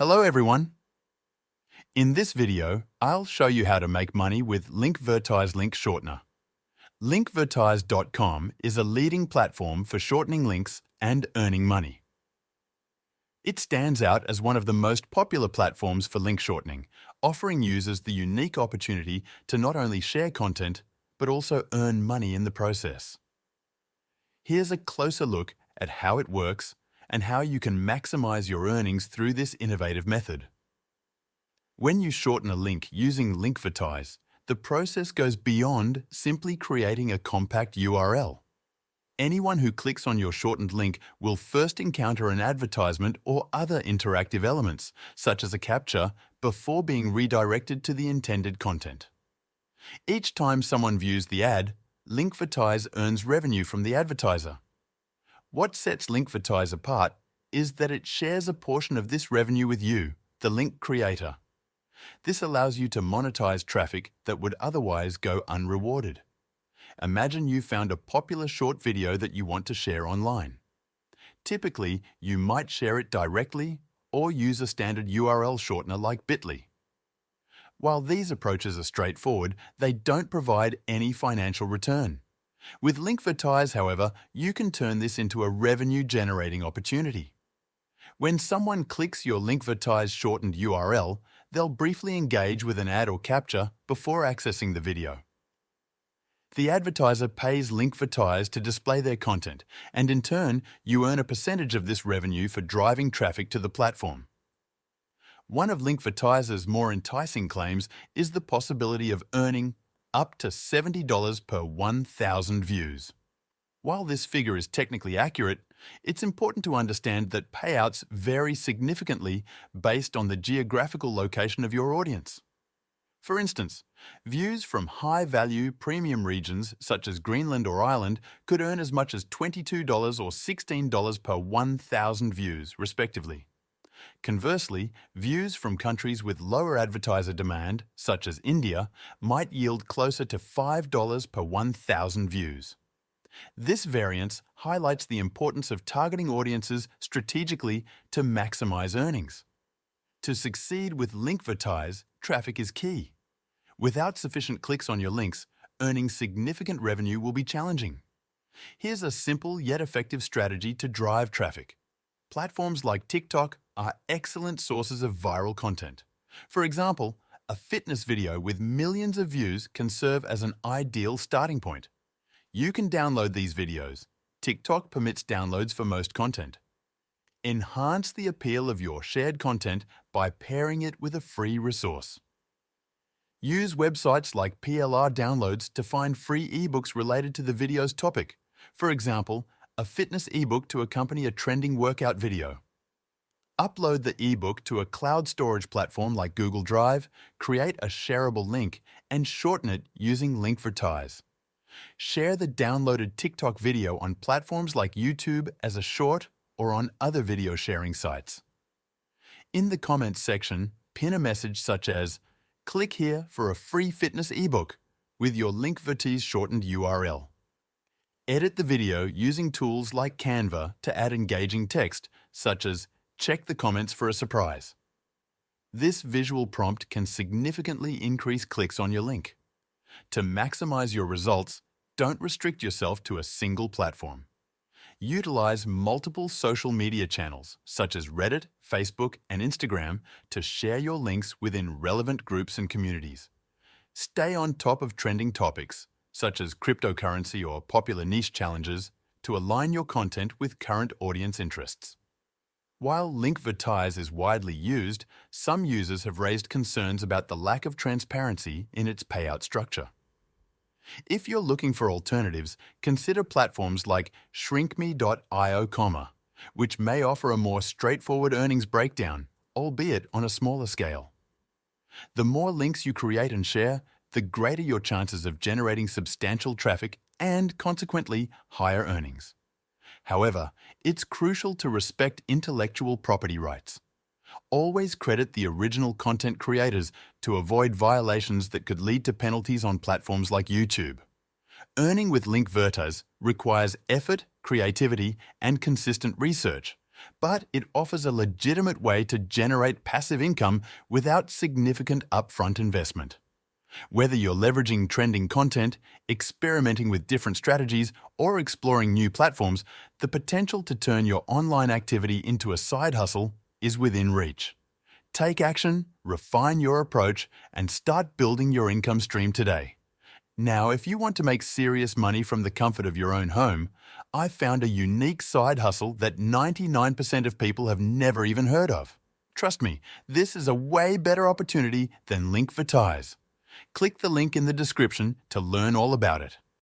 Hello everyone! In this video, I'll show you how to make money with Linkvertise link shortener. Linkvertise.com is a leading platform for shortening links and earning money. It stands out as one of the most popular platforms for link shortening, offering users the unique opportunity to not only share content, but also earn money in the process. Here's a closer look at how it works and how you can maximize your earnings through this innovative method. When you shorten a link using Linkvertise, the process goes beyond simply creating a compact URL. Anyone who clicks on your shortened link will first encounter an advertisement or other interactive elements, such as a captcha, before being redirected to the intended content. Each time someone views the ad, Linkvertise earns revenue from the advertiser. What sets Linkvertise apart is that it shares a portion of this revenue with you, the link creator. This allows you to monetize traffic that would otherwise go unrewarded. Imagine you found a popular short video that you want to share online. Typically, you might share it directly or use a standard URL shortener like Bitly. While these approaches are straightforward, they don't provide any financial return. With Linkvertise, however, you can turn this into a revenue-generating opportunity. When someone clicks your Linkvertise shortened URL, they'll briefly engage with an ad or captcha before accessing the video. The advertiser pays Linkvertise to display their content, and in turn, you earn a percentage of this revenue for driving traffic to the platform. One of Linkvertise's more enticing claims is the possibility of earning up to $70 per 1,000 views. While this figure is technically accurate, it's important to understand that payouts vary significantly based on the geographical location of your audience. For instance, views from high-value premium regions such as Greenland or Ireland could earn as much as $22 or $16 per 1,000 views, respectively. Conversely, views from countries with lower advertiser demand, such as India, might yield closer to $5 per 1,000 views. This variance highlights the importance of targeting audiences strategically to maximize earnings. To succeed with Linkvertise, traffic is key. Without sufficient clicks on your links, earning significant revenue will be challenging. Here's a simple yet effective strategy to drive traffic. Platforms like TikTok are excellent sources of viral content. For example, a fitness video with millions of views can serve as an ideal starting point. You can download these videos. TikTok permits downloads for most content. Enhance the appeal of your shared content by pairing it with a free resource. Use websites like PLR Downloads to find free ebooks related to the video's topic. For example, a fitness ebook to accompany a trending workout video. Upload the ebook to a cloud storage platform like Google Drive, create a shareable link, and shorten it using Linkvertise. Share the downloaded TikTok video on platforms like YouTube as a short or on other video sharing sites. In the comments section, pin a message such as, "Click here for a free fitness ebook," with your Linkvertise shortened URL. Edit the video using tools like Canva to add engaging text, such as, "Check the comments for a surprise." This visual prompt can significantly increase clicks on your link. To maximize your results, don't restrict yourself to a single platform. Utilize multiple social media channels, such as Reddit, Facebook, and Instagram, to share your links within relevant groups and communities. Stay on top of trending topics, such as cryptocurrency or popular niche challenges, to align your content with current audience interests. While Linkvertise is widely used, some users have raised concerns about the lack of transparency in its payout structure. If you're looking for alternatives, consider platforms like shrinkme.io, which may offer a more straightforward earnings breakdown, albeit on a smaller scale. The more links you create and share, the greater your chances of generating substantial traffic and, consequently, higher earnings. However, it's crucial to respect intellectual property rights. Always credit the original content creators to avoid violations that could lead to penalties on platforms like YouTube. Earning with Linkvertise requires effort, creativity, and consistent research, but it offers a legitimate way to generate passive income without significant upfront investment. Whether you're leveraging trending content, experimenting with different strategies, or exploring new platforms, the potential to turn your online activity into a side hustle is within reach. Take action, refine your approach, and start building your income stream today. Now, if you want to make serious money from the comfort of your own home, I've found a unique side hustle that 99% of people have never even heard of. Trust me, this is a way better opportunity than Linkvertise. Click the link in the description to learn all about it.